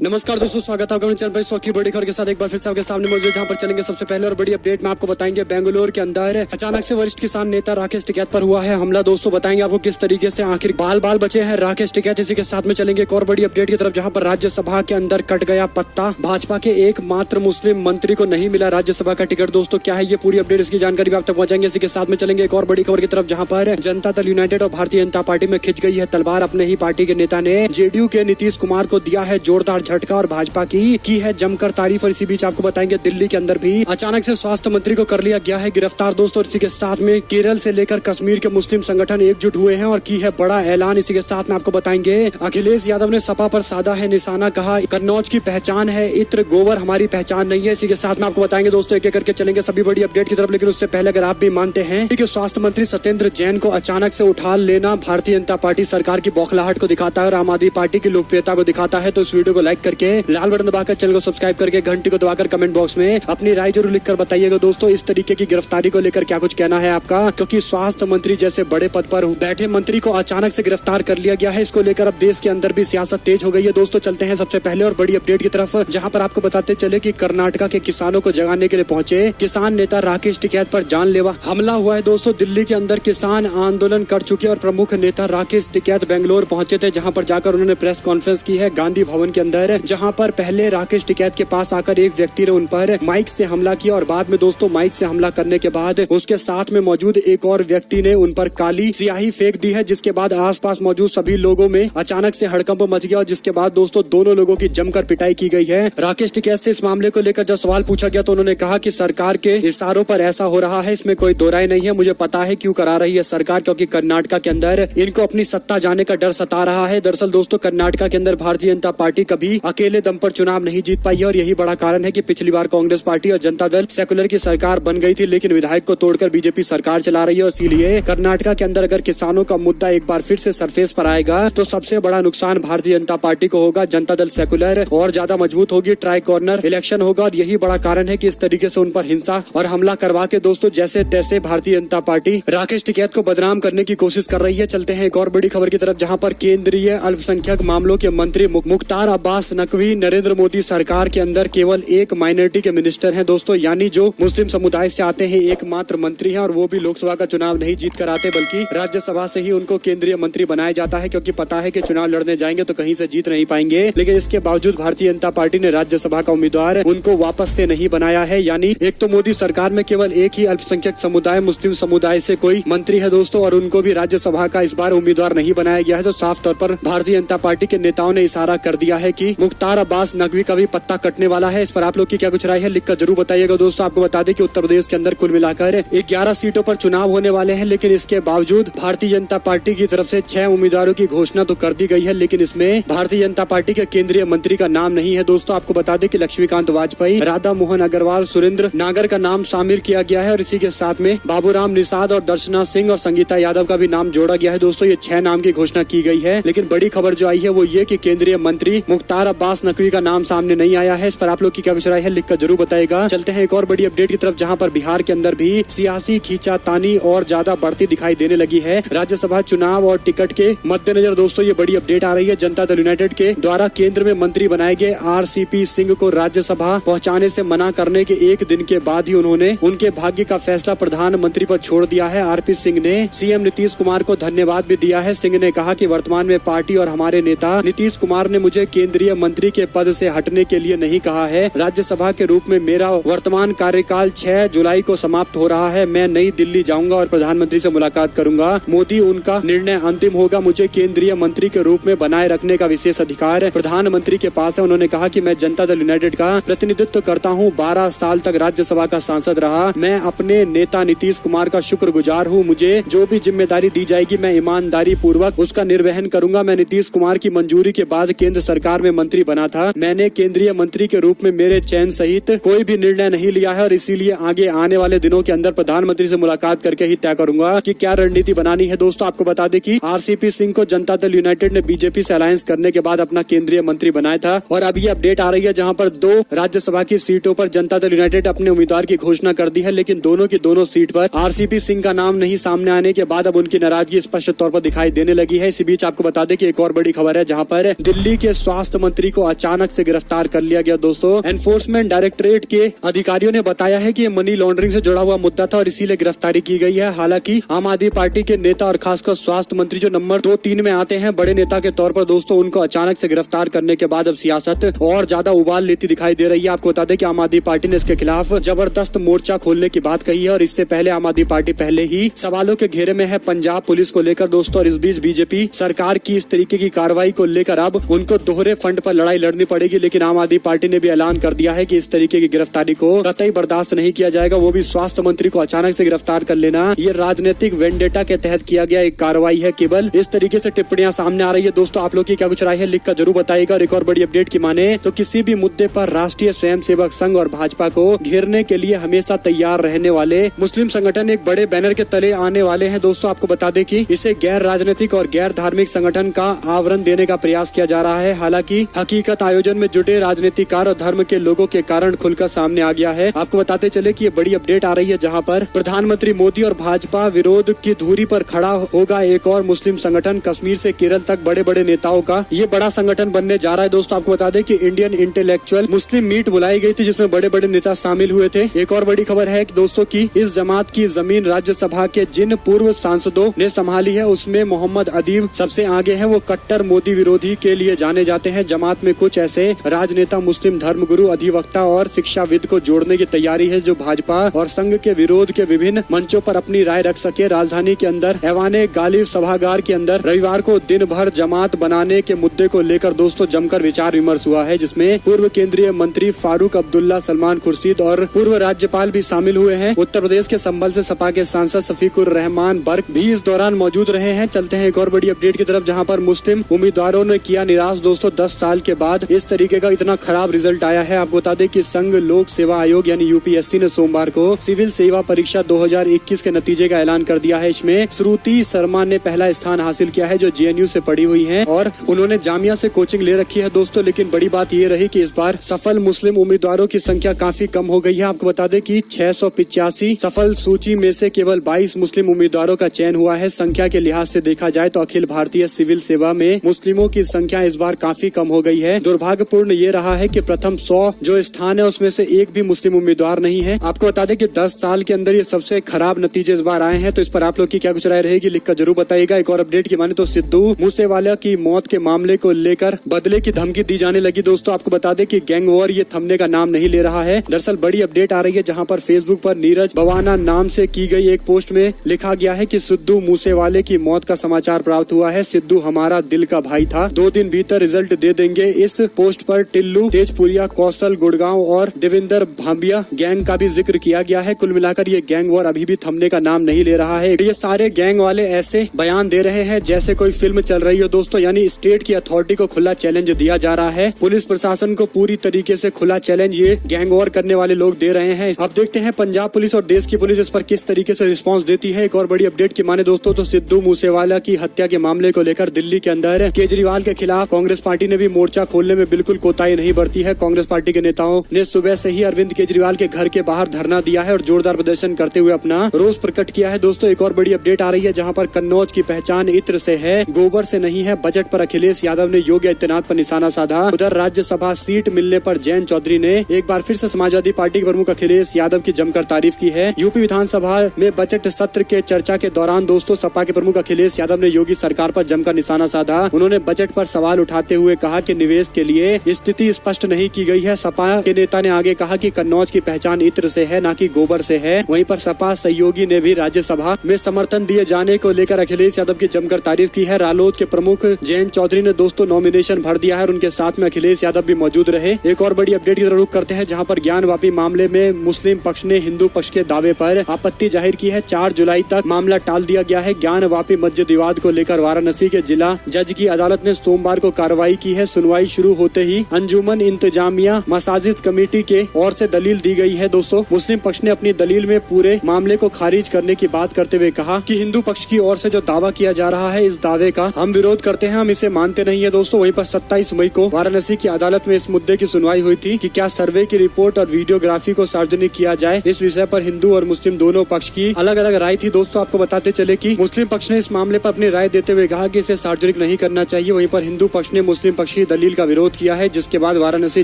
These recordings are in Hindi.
नमस्कार दोस्तों, स्वागत है आपका चैनल पर। सौ की बड़ी खबर के साथ एक बार फिर से आपके सामने मौजूद, जहां पर चलेंगे सबसे पहले और बड़ी अपडेट में आपको बताएंगे बेंगलुरु के अंदर अचानक से वरिष्ठ किसान नेता राकेश टिकैत पर हुआ है हमला। दोस्तों बताएंगे आपको किस तरीके से आखिर बाल बचे हैं राकेश टिकैत। इसी के साथ में चलेंगे एक और बड़ी अपडेट की तरफ, जहाँ पर राज्यसभा के अंदर कट गया पत्ता। भाजपा के एकमात्र मुस्लिम मंत्री को नहीं मिला राज्यसभा का टिकट। दोस्तों क्या है ये पूरी अपडेट, इसकी जानकारी भी आप तक पहुंचाएंगे। इसी के साथ में चलेंगे एक और बड़ी खबर की तरफ, जहाँ पर जनता दल यूनाइटेड और भारतीय जनता पार्टी में खिंच गई है तलवार। अपने ही पार्टी के नेता ने जेडीयू के नीतीश कुमार को दिया है जोरदार झटका और भाजपा की है जमकर तारीफ। और इसी बीच आपको बताएंगे दिल्ली के अंदर भी अचानक से स्वास्थ्य मंत्री को कर लिया गया है गिरफ्तार। दोस्तों इसी के साथ में केरल से लेकर कश्मीर के मुस्लिम संगठन एकजुट हुए हैं और की है बड़ा ऐलान। इसी के साथ में आपको बताएंगे अखिलेश यादव ने सपा पर साधा है निशाना, कहा कन्नौज की पहचान है इत्र, गोबर हमारी पहचान नहीं है। इसी के साथ में आपको बताएंगे दोस्तों एक एक करके चलेंगे सभी बड़ी अपडेट की तरफ। लेकिन उससे पहले अगर आप भी मानते हैं कि स्वास्थ्य मंत्री सत्येंद्र जैन को अचानक से उठा लेना भारतीय जनता पार्टी सरकार की बौखलाहट को दिखाता है और आम आदमी पार्टी की लोकप्रियता को दिखाता है, तो इस वीडियो को लाइक करके लाल बटन दबाकर चैनल को सब्सक्राइब करके घंटी को दबाकर कमेंट बॉक्स में अपनी राय जरूर लिखकर बताइएगा। दोस्तों इस तरीके की गिरफ्तारी को लेकर क्या कुछ कहना है आपका, क्योंकि स्वास्थ्य मंत्री जैसे बड़े पद पर बैठे मंत्री को अचानक से गिरफ्तार कर लिया गया है। इसको लेकर अब देश के अंदर भी सियासत तेज हो गई है। दोस्तों चलते हैं सबसे पहले और बड़ी अपडेट की तरफ, जहां पर आपको बताते चले कि कर्नाटका के किसानों को जगाने के लिए पहुंचे किसान नेता राकेश टिकैत पर जानलेवा हमला हुआ है। दोस्तों दिल्ली के अंदर किसान आंदोलन कर चुके और प्रमुख नेता राकेश टिकैत बेंगलुरु पहुंचे थे, जहां पर जाकर उन्होंने प्रेस कॉन्फ्रेंस की है गांधी भवन के अंदर। जहां पर पहले राकेश टिकैत के पास आकर एक व्यक्ति ने उन पर माइक से हमला किया और बाद में दोस्तों माइक से हमला करने के बाद उसके साथ में मौजूद एक और व्यक्ति ने उन पर काली स्याही फेंक दी है, जिसके बाद आसपास मौजूद सभी लोगों में अचानक से हड़कंप मच गया और जिसके बाद दोस्तों दोनों लोगों की जमकर पिटाई की गई है। राकेश टिकैत से इस मामले को लेकर जब सवाल पूछा गया तो उन्होंने कहा कि सरकार के इशारों पर ऐसा हो रहा है, इसमें कोई दो राय नहीं है। मुझे पता है क्यों करा रही है सरकार, क्योंकि कर्नाटका के अंदर इनको अपनी सत्ता जाने का डर सता रहा है। दरअसल दोस्तों कर्नाटका के अंदर भारतीय जनता पार्टी कभी अकेले दम पर चुनाव नहीं जीत पाई है और यही बड़ा कारण है कि पिछली बार कांग्रेस पार्टी और जनता दल सेकुलर की सरकार बन गई थी, लेकिन विधायक को तोड़कर बीजेपी सरकार चला रही है। और इसीलिए कर्नाटका के अंदर अगर किसानों का मुद्दा एक बार फिर से सरफेस पर आएगा तो सबसे बड़ा नुकसान भारतीय जनता पार्टी को होगा। जनता दल सेकुलर और ज्यादा मजबूत होगी, ट्राई कॉर्नर इलेक्शन होगा और यही बड़ा कारण है कि इस तरीके से उन पर हिंसा और हमला करवा के दोस्तों जैसे तैसे भारतीय जनता पार्टी राकेश टिकैत को बदनाम करने की कोशिश कर रही है। चलते हैं एक और बड़ी खबर की तरफ, जहाँ पर केंद्रीय अल्पसंख्यक मामलों के मंत्री मुख्तार अब्बास नकवी नरेंद्र मोदी सरकार के अंदर केवल एक माइनॉरिटी के मिनिस्टर हैं दोस्तों, यानी जो मुस्लिम समुदाय से आते हैं एकमात्र मंत्री हैं और वो भी लोकसभा का चुनाव नहीं जीत कर आते बल्कि राज्यसभा से ही उनको केंद्रीय मंत्री बनाया जाता है, क्योंकि पता है कि चुनाव लड़ने जाएंगे तो कहीं से जीत नहीं पाएंगे। लेकिन इसके बावजूद भारतीय जनता पार्टी ने राज्यसभा का उम्मीदवार उनको वापस से नहीं बनाया है। यानी एक तो मोदी सरकार में केवल एक ही अल्पसंख्यक समुदाय मुस्लिम समुदाय से कोई मंत्री है दोस्तों और उनको भी राज्यसभा का इस बार उम्मीदवार नहीं बनाया गया है। तो साफ तौर पर भारतीय जनता पार्टी के नेताओं ने इशारा कर दिया है कि मुख्तार अब्बास नकवी का भी पत्ता कटने वाला है। इस पर आप लोग की क्या कुछ राय है लिखकर जरूर बताइएगा। दोस्तों आपको बता दें कि उत्तर प्रदेश के अंदर कुल मिलाकर 11 सीटों पर चुनाव होने वाले हैं, लेकिन इसके बावजूद भारतीय जनता पार्टी की तरफ से 6 उम्मीदवारों की घोषणा तो कर दी गई है, लेकिन इसमें भारतीय जनता पार्टी के केंद्रीय मंत्री का नाम नहीं है। दोस्तों आपको बता दें कि लक्ष्मीकांत वाजपेयी, राधा मोहन अग्रवाल, सुरेंद्र नागर का नाम शामिल किया गया है और इसी के साथ में बाबूराम निषाद और दर्शना सिंह और संगीता यादव का भी नाम जोड़ा गया है। दोस्तों ये 6 नाम की घोषणा की गई है, लेकिन बड़ी खबर जो आई है वो ये कि केंद्रीय मंत्री मुख्तार अब्बास नकवी का नाम सामने नहीं आया है। इस पर आप लोग की क्या कुछ राय है लिखकर जरूर बताएगा। चलते हैं एक और बड़ी अपडेट की तरफ, जहां पर बिहार के अंदर भी सियासी खींचातानी और ज्यादा बढ़ती दिखाई देने लगी है राज्यसभा चुनाव और टिकट के मद्देनजर। दोस्तों ये बड़ी अपडेट आ रही है, जनता दल यूनाइटेड के द्वारा केंद्र में मंत्री बनाए गए आरसीपी सिंह को राज्यसभा पहुंचाने से मना करने के एक दिन के बाद ही उन्होंने उनके भाग्य का फैसला प्रधानमंत्री पर छोड़ दिया है। आरपी सिंह ने सीएम नीतीश कुमार को धन्यवाद भी दिया है। सिंह ने कहा कि वर्तमान में पार्टी और हमारे नेता नीतीश कुमार ने मुझे केंद्रीय मंत्री के पद से हटने के लिए नहीं कहा है। राज्यसभा के रूप में मेरा वर्तमान कार्यकाल 6 जुलाई को समाप्त हो रहा है। मैं नई दिल्ली जाऊंगा और प्रधानमंत्री से मुलाकात करूंगा। मोदी उनका निर्णय अंतिम होगा। मुझे केंद्रीय मंत्री के रूप में बनाए रखने का विशेष अधिकार प्रधानमंत्री के पास है। उन्होंने कहा कि मैं जनता दल यूनाइटेड का प्रतिनिधित्व करता हूं, 12 साल तक राज्यसभा का सांसद रहा। मैं अपने नेता नीतीश कुमार का शुक्रगुजार हूं। मुझे जो भी जिम्मेदारी दी जाएगी मैं ईमानदारी पूर्वक उसका निर्वहन करूंगा। मैं नीतीश कुमार की मंजूरी के बाद केंद्र सरकार में मंत्री बना था। मैंने केंद्रीय मंत्री के रूप में मेरे चयन सहित कोई भी निर्णय नहीं लिया है और इसीलिए आगे आने वाले दिनों के अंदर प्रधानमंत्री से मुलाकात करके ही तय करूंगा कि क्या रणनीति बनानी है। दोस्तों आपको बता दें कि आरसीपी सिंह को जनता दल यूनाइटेड ने बीजेपी से अलायंस करने के बाद अपना केंद्रीय मंत्री बनाया था और अब ये अपडेट आ रही है जहां पर 2 राज्यसभा की सीटों पर जनता दल यूनाइटेड अपने उम्मीदवार की घोषणा कर दी है, लेकिन दोनों की दोनों सीट पर आरसीपी सिंह का नाम नहीं सामने आने के बाद अब उनकी नाराजगी स्पष्ट तौर पर दिखाई देने लगी है। इसी बीच आपको बता दें कि एक और बड़ी खबर है जहां पर दिल्ली के स्वास्थ्य मंत्री को अचानक से गिरफ्तार कर लिया गया। दोस्तों, एनफोर्समेंट डायरेक्टरेट के अधिकारियों ने बताया है कि ये मनी लॉन्ड्रिंग से जुड़ा हुआ मुद्दा था और इसीलिए गिरफ्तारी की गई है। हालांकि आम आदमी पार्टी के नेता और खासकर स्वास्थ्य मंत्री जो नंबर 2-3 में आते हैं बड़े नेता के तौर पर, दोस्तों उनको अचानक से गिरफ्तार करने के बाद अब सियासत और ज्यादा उबाल लेती दिखाई दे रही है। आपको बता दें कि आम आदमी पार्टी ने इसके खिलाफ जबरदस्त मोर्चा खोलने की बात कही है और इससे पहले आम आदमी पार्टी पहले ही सवालों के घेरे में है पंजाब पुलिस को लेकर। दोस्तों, और इस बीच बीजेपी सरकार की इस तरीके की कार्रवाई को लेकर अब उनको दोहरे फंड पर लड़ाई लड़नी पड़ेगी। लेकिन आम आदमी पार्टी ने भी ऐलान कर दिया है कि इस तरीके की गिरफ्तारी को कतई बर्दाश्त नहीं किया जाएगा। वो भी स्वास्थ्य मंत्री को अचानक से गिरफ्तार कर लेना, ये राजनीतिक वेंडेटा के तहत किया गया एक कार्रवाई है। केवल इस तरीके से टिप्पणियां सामने आ रही है। दोस्तों, आप लोग की क्या कुछ राय है, लिख कर जरूर बताइएगा। और एक और बड़ी अपडेट की माने तो किसी भी मुद्दे पर राष्ट्रीय स्वयंसेवक संघ और भाजपा को घेरने के लिए हमेशा तैयार रहने वाले मुस्लिम संगठन एक बड़े बैनर के तले आने वाले हैं। दोस्तों, आपको बता दें कि इसे गैर राजनीतिक और गैर धार्मिक संगठन का आवरण देने का प्रयास किया जा रहा है। हालांकि हकीकत आयोजन में जुटे राजनीतिकार और धर्म के लोगों के कारण खुलकर सामने आ गया है। आपको बताते चले कि ये बड़ी अपडेट आ रही है, जहां पर प्रधानमंत्री मोदी और भाजपा विरोध की धुरी पर खड़ा होगा एक और मुस्लिम संगठन। कश्मीर से केरल तक बड़े बड़े नेताओं का ये बड़ा संगठन बनने जा रहा है। दोस्तों, आपको बता दें कि इंडियन इंटेलेक्चुअल मुस्लिम मीट बुलाई गई थी, जिसमें बड़े बड़े नेता शामिल हुए थे। एक और बड़ी खबर है कि दोस्तों की इस जमात की जमीन राज्यसभा के जिन पूर्व सांसदों ने संभाली है उसमें मोहम्मद अदीब सबसे आगे हैं। वो कट्टर मोदी विरोधी के लिए जाने जाते हैं। जमात में कुछ ऐसे राजनेता, मुस्लिम धर्मगुरु, अधिवक्ता और शिक्षाविद को जोड़ने की तैयारी है जो भाजपा और संघ के विरोध के विभिन्न मंचों पर अपनी राय रख सके। राजधानी के अंदर ऐवाने गालिब सभागार के अंदर रविवार को दिन भर जमात बनाने के मुद्दे को लेकर दोस्तों जमकर विचार विमर्श हुआ है, जिसमें पूर्व केंद्रीय मंत्री फारूक अब्दुल्ला, सलमान खुर्शीद और पूर्व राज्यपाल भी शामिल हुए हैं। उत्तर प्रदेश के संभल से सपा के सांसद शफीकुर रहमान बर्क भी इस दौरान मौजूद रहे हैं। चलते हैं एक और बड़ी अपडेट की तरफ, जहां पर मुस्लिम उम्मीदवारों ने किया निराश। दोस्तों, 10 साल के बाद इस तरीके का इतना खराब रिजल्ट आया है। आपको बता दें कि संघ लोक सेवा आयोग यानी यूपीएससी ने सोमवार को सिविल सेवा परीक्षा 2021 के नतीजे का ऐलान कर दिया है। इसमें श्रुति शर्मा ने पहला स्थान हासिल किया है, जो जेएनयू से पढ़ी हुई है और उन्होंने जामिया से कोचिंग ले रखी है। दोस्तों, लेकिन बड़ी बात ये रही कि इस बार सफल मुस्लिम उम्मीदवारों की संख्या काफी कम हो गई है। आपको बता दें कि 685 सफल सूची में से केवल 22 मुस्लिम उम्मीदवारों का चयन हुआ है। संख्या के लिहाज से देखा जाए तो अखिल भारतीय सिविल सेवा में मुस्लिमों की संख्या इस बार काफी कम हो गई है। दुर्भाग्यपूर्ण ये रहा है कि प्रथम 100 जो स्थान है उसमें से एक भी मुस्लिम उम्मीदवार नहीं है। आपको बता दें कि 10 साल के अंदर ये सबसे खराब नतीजे इस बार आए हैं। तो इस पर आप लोग की क्या कुछ राय रहेगी, लिखकर जरूर बताइएगा। एक और अपडेट की माने तो सिद्धू मूसेवाला की मौत के मामले को लेकर बदले की धमकी दी जाने लगी। दोस्तों, आपको बता दें कि गैंग वॉर ये थमने का नाम नहीं ले रहा है। दरअसल बड़ी अपडेट आ रही है, जहां पर फेसबुक पर नीरज बवाना नाम से की गई एक पोस्ट में लिखा गया है कि सिद्धू मूसेवाले की मौत का समाचार प्राप्त हुआ है। सिद्धू हमारा दिल का भाई था, 2 दिन भीतर रिजल्ट दे देंगे। इस पोस्ट पर टिल्लू, तेजपुरिया, कौशल, गुड़गांव और देवेंद्र भांबिया गैंग का भी जिक्र किया गया है। कुल मिलाकर ये गैंग वॉर अभी भी थमने का नाम नहीं ले रहा है। ये सारे गैंग वाले ऐसे बयान दे रहे हैं जैसे कोई फिल्म चल रही हो। दोस्तों, यानी स्टेट की अथॉरिटी को खुला चैलेंज दिया जा रहा है। पुलिस प्रशासन को पूरी तरीके से खुला चैलेंज ये गैंग वॉर करने वाले लोग दे रहे हैं। अब देखते हैं पंजाब पुलिस और देश की पुलिस इस पर किस तरीके से रिस्पांस देती है। एक और बड़ी अपडेट की माने दोस्तों तो सिद्धू मूसेवाला की हत्या के मामले को लेकर दिल्ली के अंदर केजरीवाल के खिलाफ कांग्रेस पार्टी ने भी मोर्चा खोलने में बिल्कुल कोताही नहीं बरती है। कांग्रेस पार्टी के नेताओं ने सुबह से ही अरविंद केजरीवाल के घर के बाहर धरना दिया है और जोरदार प्रदर्शन करते हुए अपना रोष प्रकट किया है। दोस्तों, एक और बड़ी अपडेट आ रही है, जहां पर कन्नौज की पहचान इत्र से है, गोबर से नहीं है। बजट पर अखिलेश यादव ने योगी आदित्यनाथ पर निशाना साधा। उधर राज्यसभा सीट मिलने पर जयंत चौधरी ने एक बार फिर से समाजवादी पार्टी के प्रमुख अखिलेश यादव की जमकर तारीफ की है। यूपी विधानसभा में बजट सत्र के चर्चा के दौरान दोस्तों सपा के प्रमुख अखिलेश यादव ने योगी सरकार पर जमकर निशाना साधा। उन्होंने बजट पर सवाल उठाते हुए कहा कि निवेश के लिए स्थिति स्पष्ट नहीं की गई है। सपा के नेता ने आगे कहा कि कन्नौज की पहचान इत्र से है, न कि गोबर से है। वहीं पर सपा सहयोगी ने भी राज्यसभा में समर्थन दिए जाने को लेकर अखिलेश यादव की जमकर तारीफ की है। रालोद के प्रमुख जयंत चौधरी ने दोस्तों नॉमिनेशन भर दिया है और उनके साथ में अखिलेश यादव भी मौजूद रहे। एक और बड़ी अपडेट की तरफ रुख करते हैं, जहां पर ज्ञानवापी मामले में मुस्लिम पक्ष ने हिंदू पक्ष के दावे पर आपत्ति जाहिर की है। 4 जुलाई तक मामला टाल दिया गया है। ज्ञानवापी मस्जिद विवाद को लेकर वाराणसी के जिला जज की अदालत ने सोमवार को कार्रवाई की है। सुनवाई शुरू होते ही अंजुमन इंतजामिया मसाजिद कमेटी के ओर से दलील दी गई है। दोस्तों, मुस्लिम पक्ष ने अपनी दलील में पूरे मामले को खारिज करने की बात करते हुए कहा कि हिंदू पक्ष की ओर से जो दावा किया जा रहा है, इस दावे का हम विरोध करते हैं, हम इसे मानते नहीं है। दोस्तों, वहीं पर 27 मई को वाराणसी की अदालत में इस मुद्दे की सुनवाई हुई थी कि क्या सर्वे की रिपोर्ट और वीडियोग्राफी को सार्वजनिक किया जाए। इस विषय पर हिंदू और मुस्लिम दोनों पक्ष की अलग अलग राय थी। दोस्तों, आपको बताते चले कि मुस्लिम पक्ष ने इस मामले पर अपनी राय देते हुए कहा कि इसे सार्वजनिक नहीं करना चाहिए। वहीं पर हिंदू पक्ष ने मुस्लिम पक्ष पक्षीय दलील का विरोध किया है, जिसके बाद वाराणसी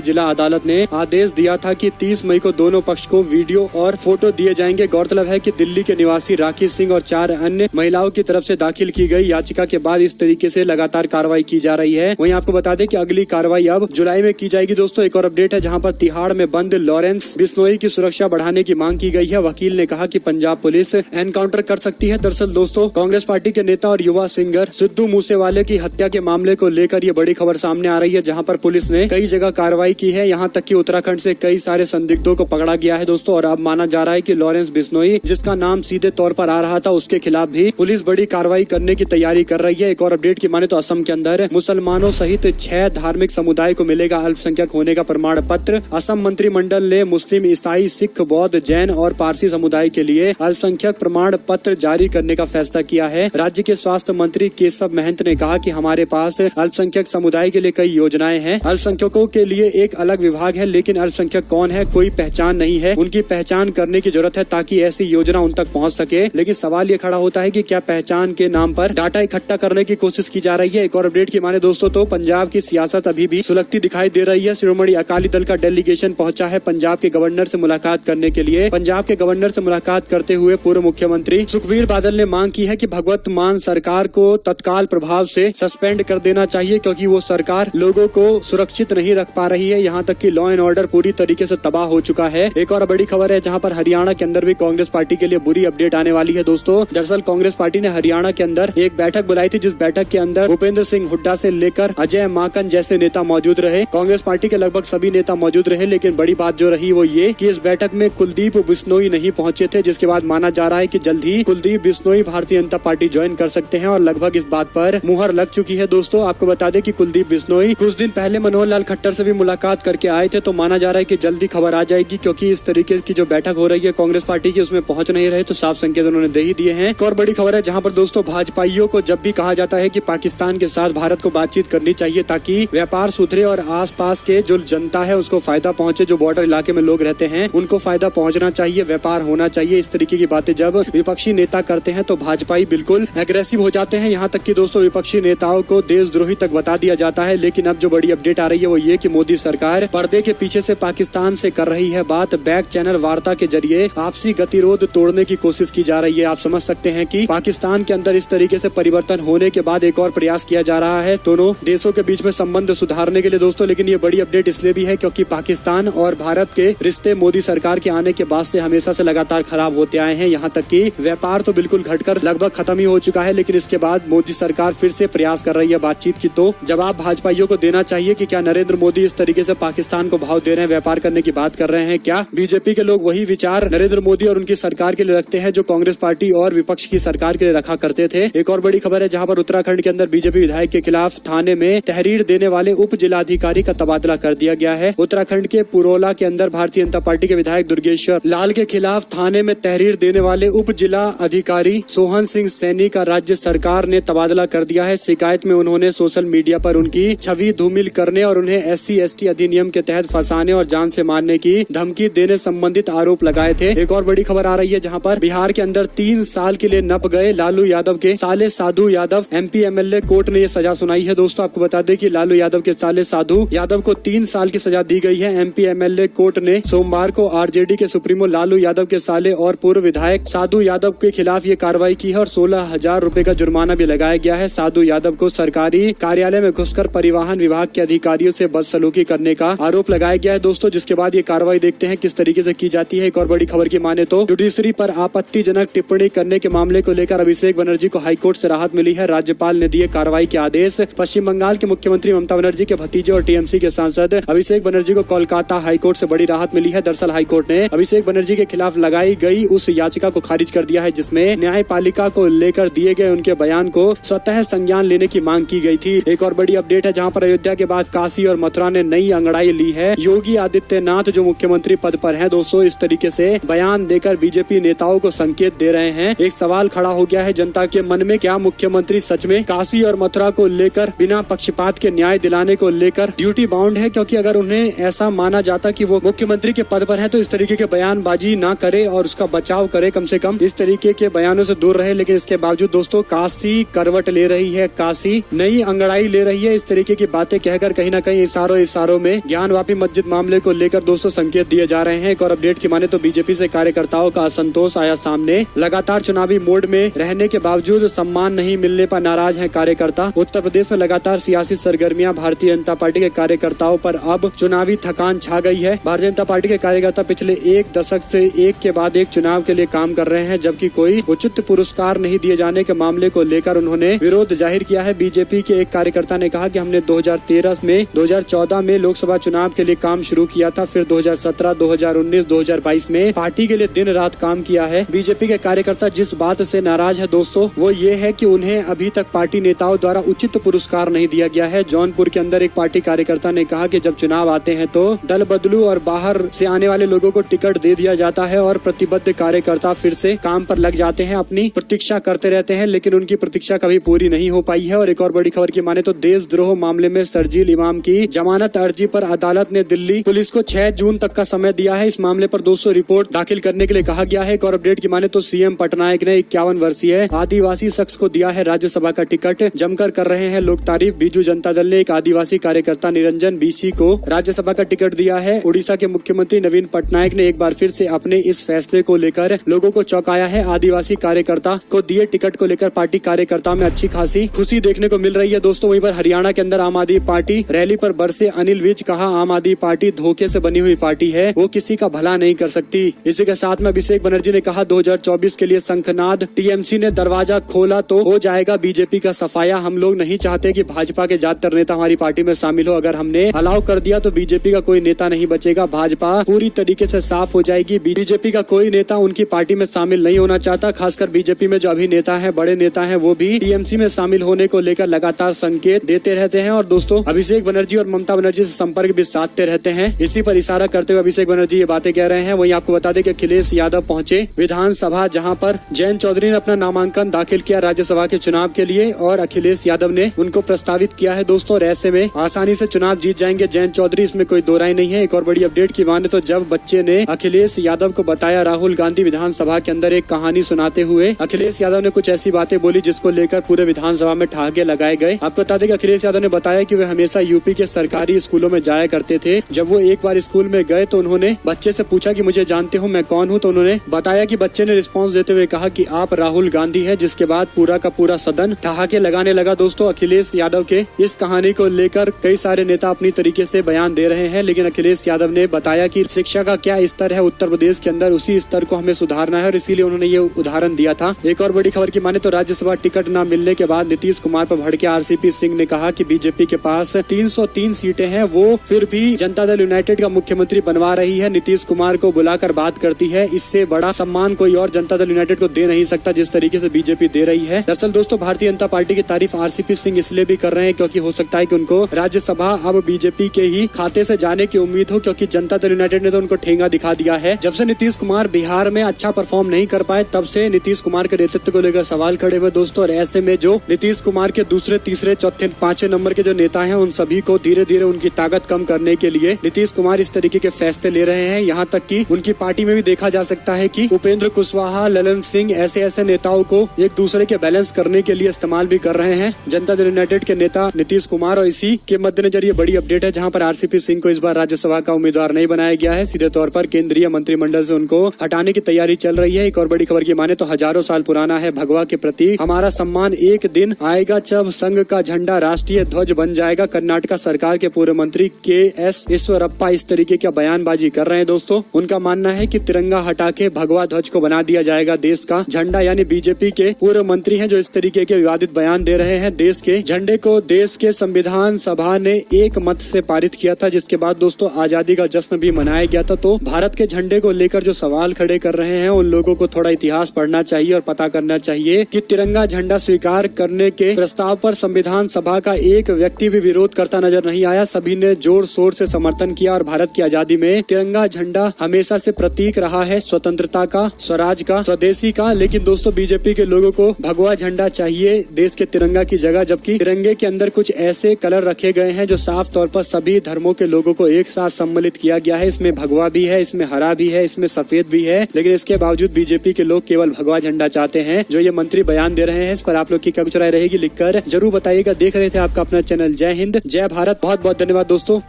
जिला अदालत ने आदेश दिया था कि 30 मई को दोनों पक्ष को वीडियो और फोटो दिए जाएंगे। गौरतलब है कि दिल्ली के निवासी राखी सिंह और 4 अन्य महिलाओं की तरफ से दाखिल की गई याचिका के बाद इस तरीके से लगातार कार्रवाई की जा रही है। वहीं आपको बता दें कि अगली कार्रवाई अब जुलाई में की जाएगी। दोस्तों एक और अपडेट है, जहां पर तिहाड़ में बंद लॉरेंस बिश्नोई की सुरक्षा बढ़ाने की मांग की गई है। वकील ने कहा कि पंजाब पुलिस एनकाउंटर कर सकती है। दरअसल दोस्तों कांग्रेस पार्टी के नेता और युवा सिंगर सिद्धू मूसेवाले की हत्या के मामले को लेकर ये बड़ी खबर सामने आ रही है, जहां पर पुलिस ने कई जगह कार्रवाई की है। यहां तक कि उत्तराखंड से कई सारे संदिग्धों को पकड़ा गया है दोस्तों। और अब माना जा रहा है कि लॉरेंस बिश्नोई, जिसका नाम सीधे तौर पर आ रहा था, उसके खिलाफ भी पुलिस बड़ी कार्रवाई करने की तैयारी कर रही है। एक और अपडेट की माने तो असम के अंदर मुसलमानों सहित 6 धार्मिक समुदाय को मिलेगा अल्पसंख्यक होने का प्रमाण पत्र। असम मंत्रिमंडल ने मुस्लिम, ईसाई, सिख, बौद्ध, जैन और पारसी समुदाय के लिए अल्पसंख्यक प्रमाण पत्र जारी करने का फैसला किया है। राज्य के स्वास्थ्य मंत्री केशव महंत ने कहा कि हमारे पास अल्पसंख्यक समुदाय के लिए कई योजनाएं हैं। अल्पसंख्यकों के लिए एक अलग विभाग है, लेकिन अल्पसंख्यक कौन है कोई पहचान नहीं है। उनकी पहचान करने की जरूरत है ताकि ऐसी योजना उन तक पहुंच सके। लेकिन सवाल ये खड़ा होता है कि क्या पहचान के नाम पर डाटा इकट्ठा करने की कोशिश की जा रही है। एक और अपडेट की माने दोस्तों तो पंजाब की सियासत अभी भी सुलगती दिखाई दे रही है। शिरोमणि अकाली दल का डेलीगेशन पहुंचा है पंजाब के गवर्नर से मुलाकात करने के लिए। पंजाब के गवर्नर से मुलाकात करते हुए पूर्व मुख्यमंत्री सुखबीर बादल ने मांग की है कि भगवत मान सरकार को तत्काल प्रभाव से सस्पेंड कर देना चाहिए, क्योंकि वो सरकार लोगों को सुरक्षित नहीं रख पा रही है। यहाँ तक कि लॉ एंड ऑर्डर पूरी तरीके से तबाह हो चुका है। एक और बड़ी खबर है, जहाँ पर हरियाणा के अंदर भी कांग्रेस पार्टी के लिए बुरी अपडेट आने वाली है दोस्तों। दरअसल कांग्रेस पार्टी ने हरियाणा के अंदर एक बैठक बुलाई थी, जिस बैठक के अंदर भूपेंद्र सिंह हुड्डा से लेकर अजय माकन जैसे नेता मौजूद रहे। कांग्रेस पार्टी के लगभग सभी नेता मौजूद रहे, लेकिन बड़ी बात जो रही वो ये कि इस बैठक में कुलदीप बिश्नोई नहीं पहुंचे थे, जिसके बाद माना जा रहा है कि जल्द ही कुलदीप बिश्नोई भारतीय जनता पार्टी ज्वाइन कर सकते हैं और लगभग इस बात पर मुहर लग चुकी है दोस्तों। आपको बता दें कि कुलदीप बिश्नोई कुछ दिन पहले मनोहर लाल खट्टर से भी मुलाकात करके आए थे, तो माना जा रहा है कि जल्दी खबर आ जाएगी, क्योंकि इस तरीके की जो बैठक हो रही है कांग्रेस पार्टी की उसमें पहुंच नहीं रहे, तो साफ संकेत उन्होंने दे ही दिए हैं। एक और बड़ी खबर है, जहां पर दोस्तों भाजपाइयों को जब भी कहा जाता है कि पाकिस्तान के साथ भारत को बातचीत करनी चाहिए ताकि व्यापार सुधरे और आसपास के जो जनता है उसको फायदा पहुंचे, जो बॉर्डर इलाके में लोग रहते हैं उनको फायदा पहुंचना चाहिए, व्यापार होना चाहिए, इस तरीके की बातें जब विपक्षी नेता करते हैं तो भाजपाई बिल्कुल एग्रेसिव हो जाते हैं। यहाँ तक कि दोस्तों विपक्षी नेताओं को देशद्रोही तक बता दिया जाता है। लेकिन अब जो बड़ी अपडेट आ रही है वो ये कि मोदी सरकार पर्दे के पीछे से पाकिस्तान से कर रही है बात। बैक चैनल वार्ता के जरिए आपसी गतिरोध तोड़ने की कोशिश की जा रही है। आप समझ सकते हैं कि पाकिस्तान के अंदर इस तरीके से परिवर्तन होने के बाद एक और प्रयास किया जा रहा है दोनों देशों के बीच में संबंध सुधारने के लिए दोस्तों। लेकिन ये बड़ी अपडेट इसलिए भी है क्योंकि पाकिस्तान और भारत के रिश्ते मोदी सरकार के आने के बाद से हमेशा से लगातार खराब होते आए हैं। यहाँ तक कि व्यापार तो बिल्कुल घटकर लगभग खत्म ही हो चुका है, लेकिन इसके बाद मोदी सरकार फिर से प्रयास कर रही है बातचीत की। तो जवाब भाजपाइयों को देना चाहिए कि क्या नरेंद्र मोदी इस तरीके से पाकिस्तान को भाव दे रहे हैं, व्यापार करने की बात कर रहे हैं? क्या बीजेपी के लोग वही विचार नरेंद्र मोदी और उनकी सरकार के लिए रखते हैं जो कांग्रेस पार्टी और विपक्ष की सरकार के लिए रखा करते थे? एक और बड़ी खबर है, जहां पर उत्तराखंड के अंदर बीजेपी विधायक के खिलाफ थाने में तहरीर देने वाले उप जिलाधिकारी का तबादला कर दिया गया है। उत्तराखंड के पुरोला के अंदर भारतीय जनता पार्टी के विधायक दुर्गेश्वर लाल के खिलाफ थाने में तहरीर देने वाले उप जिला अधिकारी सोहन सिंह सैनी का राज्य सरकार ने तबादला कर दिया है। शिकायत में उन्होंने सोशल मीडिया पर उनकी छवि धूमिल करने और उन्हें SC/ST अधिनियम के तहत फंसाने और जान से मारने की धमकी देने संबंधित आरोप लगाए थे। एक और बड़ी खबर आ रही है, जहां पर बिहार के अंदर 3 साल के लिए नप गए लालू यादव के साले Sadhu Yadav. MP MLA court ने ये सजा सुनाई है दोस्तों। आपको बता दें कि लालू यादव के साले साधु यादव को 3 साल की सजा दी गई है। MP MLA कोर्ट ने सोमवार को RJD के सुप्रीमो लालू यादव के साले और पूर्व विधायक साधु यादव के खिलाफ ये कार्रवाई की है और 16,000 रुपए का जुर्माना भी लगाया गया है। साधु यादव को सरकारी कार्यालय में घुसकर परिवहन विभाग के अधिकारियों से बदसलूकी करने का आरोप लगाया गया है दोस्तों, जिसके बाद ये कार्रवाई देखते हैं किस तरीके से की जाती है। एक और बड़ी खबर की माने तो जुडिशरी पर आपत्तिजनक टिप्पणी करने के मामले को लेकर अभिषेक बनर्जी को हाईकोर्ट से राहत मिली है। राज्यपाल ने दिए कार्रवाई के आदेश। पश्चिम बंगाल के मुख्यमंत्री ममता बनर्जी के भतीजे और TMC के सांसद अभिषेक बनर्जी को कोलकाता हाईकोर्ट से बड़ी राहत मिली है। दरअसल हाईकोर्ट ने अभिषेक बनर्जी के खिलाफ लगाई गई उस याचिका को खारिज कर दिया है जिसमें न्यायपालिका को लेकर दिए गए उनके बयान को स्वतः संज्ञान लेने की मांग की गई थी। एक और बड़ी अपडेट है, जहां पर अयोध्या के बाद काशी और मथुरा ने नई अंगड़ाई ली है। योगी आदित्यनाथ जो मुख्यमंत्री पद पर हैं दोस्तों, इस तरीके से बयान देकर बीजेपी नेताओं को संकेत दे रहे हैं। एक सवाल खड़ा हो गया है जनता के मन में, क्या मुख्यमंत्री सच में काशी और मथुरा को लेकर बिना पक्षपात के न्याय दिलाने को लेकर ड्यूटी बाउंड है? क्योंकि अगर उन्हें ऐसा माना जाता कि वो मुख्यमंत्री के पद पर है तो इस तरीके के बयानबाजी ना करे और उसका बचाव करे, कम से कम इस तरीके के बयानों से दूर रहे। लेकिन इसके बावजूद दोस्तों काशी करवट ले रही है, काशी नई अंगड़ाई ले रही है। इस तरीके तरीके की बातें कहकर कहीं न कहीं इशारों में ज्ञानवापी मस्जिद मामले को लेकर दोस्तों संकेत दिए जा रहे हैं। एक और अपडेट की माने तो बीजेपी से कार्यकर्ताओं का असंतोष आया सामने। लगातार चुनावी मोड में रहने के बावजूद सम्मान नहीं मिलने पर नाराज हैं कार्यकर्ता। उत्तर प्रदेश में लगातार सियासी सरगर्मियां भारतीय जनता पार्टी के कार्यकर्ताओं पर अब चुनावी थकान छा गई है। भारतीय जनता पार्टी के कार्यकर्ता पिछले एक दशक से एक के बाद एक चुनाव के लिए काम कर रहे हैं, जबकि कोई उचित पुरस्कार नहीं दिए जाने के मामले को लेकर उन्होंने विरोध जाहिर किया है। बीजेपी के एक कार्यकर्ता ने कहा कि हमने 2013 में 2014 में लोकसभा चुनाव के लिए काम शुरू किया था, फिर 2017, 2019, 2022 में पार्टी के लिए दिन रात काम किया है। बीजेपी के कार्यकर्ता जिस बात से नाराज है दोस्तों वो ये है कि उन्हें अभी तक पार्टी नेताओं द्वारा उचित पुरस्कार नहीं दिया गया है। जौनपुर के अंदर एक पार्टी कार्यकर्ता ने कहा कि जब चुनाव आते हैं तो दल बदलू और बाहर से आने वाले लोगों को टिकट दे दिया जाता है और प्रतिबद्ध कार्यकर्ता फिर से काम पर लग जाते हैं, अपनी प्रतीक्षा करते रहते हैं, लेकिन उनकी प्रतीक्षा कभी पूरी नहीं हो पाई है। और एक और बड़ी खबर की माने तो देशद्रोह मामले में शर्जील इमाम की जमानत अर्जी पर अदालत ने दिल्ली पुलिस को 6 जून तक का समय दिया है। इस मामले पर 200 रिपोर्ट दाखिल करने के लिए कहा गया है। एक और अपडेट की माने तो सीएम पटनायक ने 51 वर्षीय आदिवासी शख्स को दिया है राज्यसभा का टिकट। जमकर कर रहे हैं लोग तारीफ। बीजू जनता दल ने एक आदिवासी कार्यकर्ता निरंजन बीसी को राज्यसभा का टिकट दिया है। उड़ीसा के मुख्यमंत्री नवीन पटनायक ने एक बार फिर से अपने इस फैसले को लेकर लोगों को चौंकाया है। आदिवासी कार्यकर्ता को दिए टिकट को लेकर पार्टी कार्यकर्ताओं में अच्छी खासी खुशी देखने को मिल रही है दोस्तों। वहीं पर हरियाणा के अंदर आम आदमी पार्टी रैली पर बरसे अनिल विज। कहा आम आदमी पार्टी धोखे से बनी हुई पार्टी है, वो किसी का भला नहीं कर सकती। इसी के साथ में अभिषेक बनर्जी ने कहा 2024 के लिए शंखनाद टीएमसी ने दरवाजा खोला तो हो जाएगा बीजेपी का सफाया। हम लोग नहीं चाहते कि भाजपा के ज्यादातर नेता हमारी पार्टी में शामिल हो। अगर हमने अलाउ कर दिया तो बीजेपी का कोई नेता नहीं बचेगा। भाजपा पूरी तरीके से साफ हो जाएगी। बीजेपी का कोई नेता उनकी पार्टी में शामिल नहीं होना चाहता। खासकर बीजेपी में जो अभी नेता है, बड़े नेता है, वो भी टीएमसी में शामिल होने को लेकर लगातार संकेत देते रहते हैं। और दोस्तों अभिषेक बनर्जी और ममता बनर्जी से संपर्क भी साधते रहते हैं। इसी पर इशारा करते हुए अभिषेक बनर्जी ये बातें कह रहे हैं। वहीं आपको बता दें कि अखिलेश यादव पहुंचे विधानसभा, जहां पर जयंत चौधरी ने अपना नामांकन दाखिल किया राज्यसभा के चुनाव के लिए और अखिलेश यादव ने उनको प्रस्तावित किया है दोस्तों। और ऐसे में आसानी से चुनाव जीत जाएंगे जयंत चौधरी, इसमें कोई दो राय नहीं है। एक और बड़ी अपडेट की माने तो जब बच्चे ने अखिलेश यादव को बताया राहुल गांधी विधानसभा के अंदर एक कहानी सुनाते हुए अखिलेश यादव ने कुछ ऐसी बातें बोली जिसको लेकर पूरे विधानसभा में ठहाके लगाए गए। आपको बता दें कि अखिलेश यादव ने बताया कि वे हमेशा यूपी के सरकारी स्कूलों में जाया करते थे। जब वो एक बार स्कूल में गए तो उन्होंने बच्चे से पूछा कि मुझे जानते हो मैं कौन हूँ, तो उन्होंने बताया कि बच्चे ने रिस्पॉन्स देते हुए कहा कि आप राहुल गांधी है, जिसके बाद पूरा का पूरा सदन ठहाके लगाने लगा। दोस्तों अखिलेश यादव के इस कहानी को लेकर कई सारे नेता अपनी तरीके से बयान दे रहे हैं, लेकिन अखिलेश यादव ने बताया कि शिक्षा का क्या स्तर है उत्तर प्रदेश के अंदर, उसी स्तर को हमें सुधारना है और इसीलिए उन्होंने ये उदाहरण दिया था। एक और बड़ी खबर की माने तो राज्यसभा टिकट न मिलने के बाद नीतीश कुमार पर भड़के आरसीपी सिंह ने कहा कि बीजेपी के पास 303 सीटें हैं, वो फिर भी जनता दल यूनाइटेड का मुख्यमंत्री बनवा रही है, नीतीश कुमार को बुलाकर बात करती है। इससे बड़ा सम्मान कोई और जनता दल यूनाइटेड को दे नहीं सकता जिस तरीके से बीजेपी दे रही है। दरअसल दोस्तों भारतीय जनता पार्टी की तारीफ आरसीपी सिंह इसलिए भी कर रहे हैं क्योंकि हो सकता है कि उनको राज्यसभा अब बीजेपी के ही खाते से जाने की उम्मीद हो, क्योंकि जनता दल यूनाइटेड ने तो उनको ठेंगा दिखा दिया है। जब से नीतीश कुमार बिहार में अच्छा परफॉर्म नहीं कर पाए तब से नीतीश कुमार के नेतृत्व को लेकर सवाल खड़े हुए दोस्तों। और ऐसे में जो नीतीश कुमार के दूसरे, तीसरे, चौथे, पांचवें नंबर के जो नेता हैं उन सभी को धीरे धीरे उनकी ताकत कम करने के लिए नीतीश कुमार इस तरीके के फैसले ले रहे हैं। यहाँ तक कि उनकी पार्टी में भी देखा जा सकता है कि उपेंद्र कुशवाहा, ललन सिंह ऐसे नेताओं को एक दूसरे के बैलेंस करने के लिए इस्तेमाल भी कर रहे हैं जनता दल यूनाइटेड के नेता नीतीश कुमार। और इसी के मद्देनजर ये बड़ी अपडेट है जहाँ पर आरसीपी सिंह को इस बार राज्यसभा का उम्मीदवार नहीं बनाया गया है। सीधे तौर पर केंद्रीय मंत्रिमंडल से उनको हटाने की तैयारी चल रही है। एक और बड़ी खबर की माने तो हजारों साल पुराना है भगवा के प्रति हमारा सम्मान, एक दिन आएगा जब संघ का झंडा राष्ट्रीय ध्वज बन जाएगा। कर्नाटक सरकार के पूर्व मंत्री के.एस. ईश्वरप्पा इस तरीके का बयानबाजी कर रहे हैं दोस्तों। उनका मानना है कि तिरंगा हटा के भगवा ध्वज को बना दिया जाएगा देश का झंडा। यानी बीजेपी के पूर्व मंत्री हैं जो इस तरीके के विवादित बयान दे रहे हैं। देश के झंडे को देश के संविधान सभा ने एक मत से पारित किया था, जिसके बाद दोस्तों आजादी का जश्न भी मनाया गया था। तो भारत के झंडे को लेकर जो सवाल खड़े कर रहे हैं उन लोगों को थोड़ा इतिहास पढ़ना चाहिए और पता करना चाहिए कि तिरंगा झंडा स्वीकार करने के प्रस्ताव पर संविधान सभा का एक व्यक्ति भी विरोध करता नजर नहीं आया। सभी ने जोर शोर से समर्थन किया और भारत की आजादी में तिरंगा झंडा हमेशा से प्रतीक रहा है स्वतंत्रता का, स्वराज का, स्वदेशी का। लेकिन दोस्तों बीजेपी के लोगों को भगवा झंडा चाहिए देश के तिरंगा की जगह, जबकि तिरंगे के अंदर कुछ ऐसे कलर रखे गए हैं जो साफ तौर पर सभी धर्मों के लोगों को एक साथ सम्मिलित किया गया है। इसमें भगवा भी है, इसमें हरा भी है, इसमें सफेद भी है, लेकिन इसके बावजूद बीजेपी के लोग केवल भगवा झंडा चाहते हैं। जो ये मंत्री बयान दे रहे हैं इस पर आप लोग की क्या कुछ राय रहेगी लिखकर जरूर बताइएगा। देख रहे थे आपका अपना चैनल। जय हिंद, जय भारत, बहुत बहुत धन्यवाद दोस्तों।